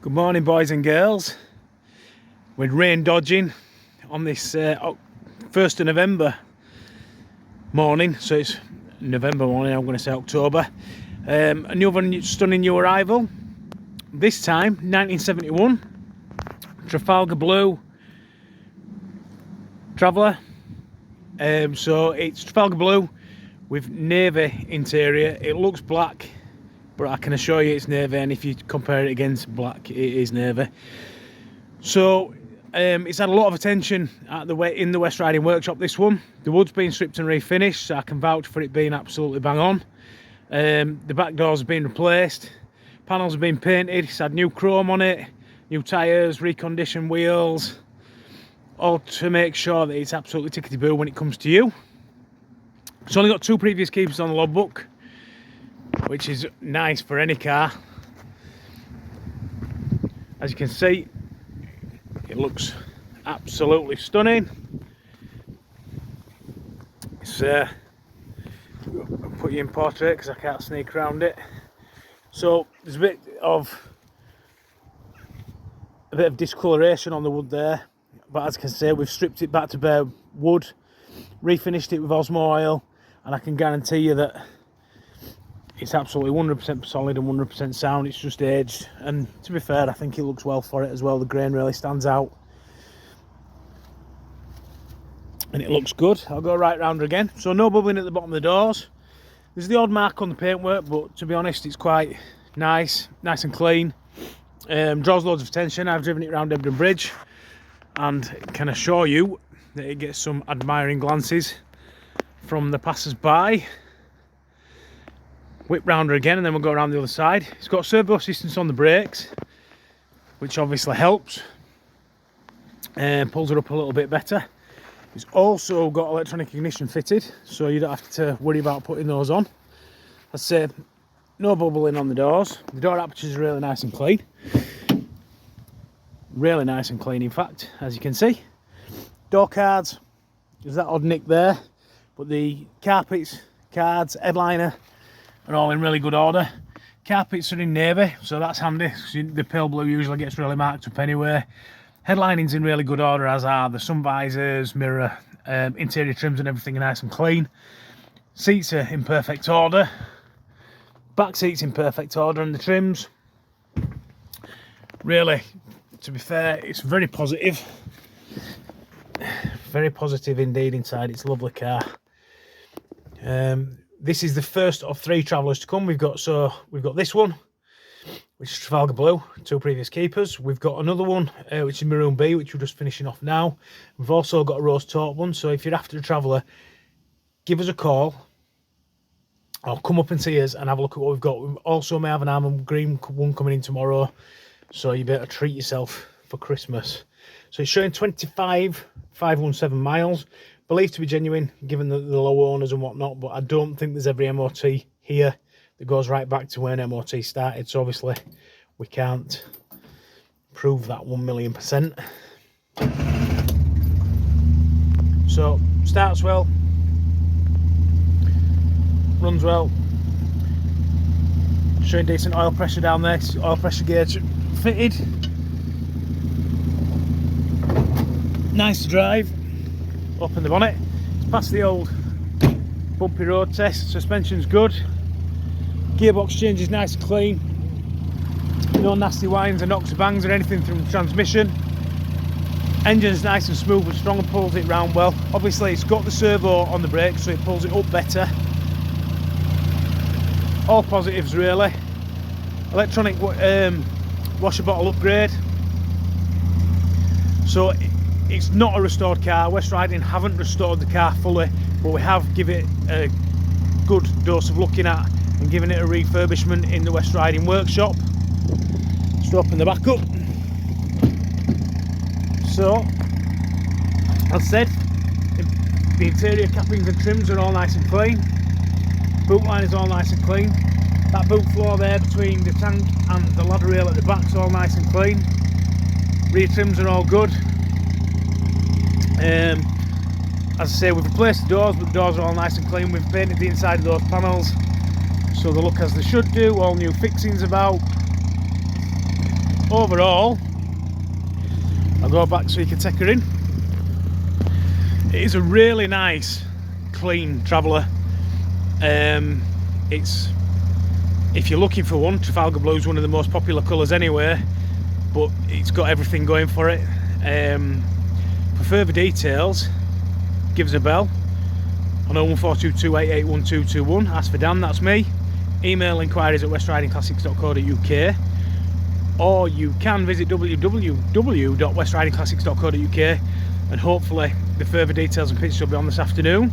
Good morning, boys and girls. With rain dodging on this 1st of November morning, so it's November morning, I'm going to say October. Another stunning new arrival, this time 1971 Trafalgar Blue Traveller. So it's Trafalgar Blue with navy interior. It looks black, but I can assure you it's navy, and if you compare it against black, it is navy. So it's had a lot of attention in the West Riding workshop, this one. The wood's been stripped and refinished, so I can vouch for it being absolutely bang on. The back doors have been replaced, panels have been painted, it's had new chrome on it, new tyres, reconditioned wheels, all to make sure that it's absolutely tickety-boo when it comes to you. It's only got 2 previous keepers on the logbook, which is nice for any car. As you can see, it looks absolutely stunning. It's I'll put you in portrait because I can't sneak around it. So there's a bit of discoloration on the wood there, but as I can see, we've stripped it back to bare wood, refinished it with Osmo oil, and I can guarantee you that it's absolutely 100% solid and 100% sound. It's just aged, and to be fair, I think it looks well for it as well. The grain really stands out and it looks good. I'll go right round her again. So no bubbling at the bottom of the doors. There's the odd mark on the paintwork, but to be honest, it's quite nice and clean. Draws loads of attention. I've driven it around Hebden Bridge and can assure you that it gets some admiring glances from the passers-by. Whip round her again, and then we'll go around the other side. It's got servo assistance on the brakes, which obviously helps and pulls her up a little bit better. It's also got electronic ignition fitted, so you don't have to worry about putting those on. I'd say no bubbling on the doors. The door aperture is really nice and clean. Really nice and clean, in fact, as you can see. Door cards, there's that odd nick there, but the carpets, cards, headliner are all in really good order. Carpets are in navy, so that's handy. The pale blue usually gets really marked up anyway. Headlining's in really good order, as are the sun visors, mirror, interior trims and everything are nice and clean. Seats are in perfect order. Back seats in perfect order, and the trims, really, to be fair, it's very positive. Very positive indeed inside. It's a lovely car. This is the first of 3 travellers to come. We've got this one, which is Trafalgar Blue, 2 previous keepers. We've got another one, which is Maroon B, which we're just finishing off now. We've also got a rose taupe one, so if you're after a traveller, give us a call or come up and see us and have a look at what we've got. We also may have an almond green one coming in tomorrow, so you better treat yourself for Christmas. So it's showing 25,517 miles. Believed to be genuine, given the low owners and whatnot, but I don't think there's every MOT here that goes right back to when MOT started, so obviously we can't prove that 1,000,000%. So starts well, runs well, showing decent oil pressure down there. Oil pressure gauge fitted, nice to drive. Open the bonnet, it's past the old bumpy road test. Suspension's good, gearbox change is nice and clean, no nasty whines or knocks or bangs or anything from the transmission. Engine's nice and smooth and strong and pulls it round well. Obviously it's got the servo on the brakes, so it pulls it up better. All positives really. Electronic washer bottle upgrade. So it's not a restored car. West Riding haven't restored the car fully, but we have given it a good dose of looking at and given it a refurbishment in the West Riding workshop. Just open the back up. So, as said, the interior cappings and trims are all nice and clean. Boot line is all nice and clean. That boot floor there between the tank and the ladder rail at the back is all nice and clean. Rear trims are all good. As I say, we've replaced the doors, but the doors are all nice and clean. We've painted the inside of those panels so they look as they should do. All new fixings about. overall, I'll go back so you can take her in. It is a really nice, clean Traveller. It's, if you're looking for one, Trafalgar Blue is one of the most popular colours anyway, but it's got everything going for it. For further details, give us a bell on 01422881221. Ask for Dan, that's me. Email inquiries at westridingclassics.co.uk, or you can visit www.westridingclassics.co.uk, and hopefully the further details and pictures will be on this afternoon.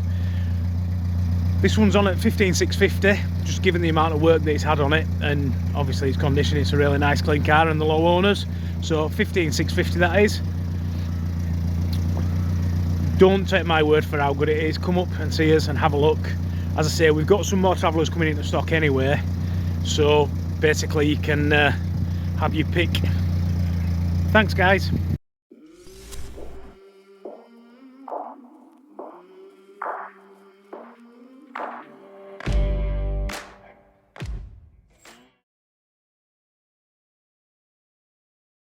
This one's on at 15,650, just given the amount of work that it's had on it, and obviously its condition. It's a really nice clean car and the low owners, so 15,650 that is. Don't take my word for how good it is. Come up and see us and have a look. As I say, we've got some more Travellers coming into stock anyway, so basically you can have your pick. Thanks guys.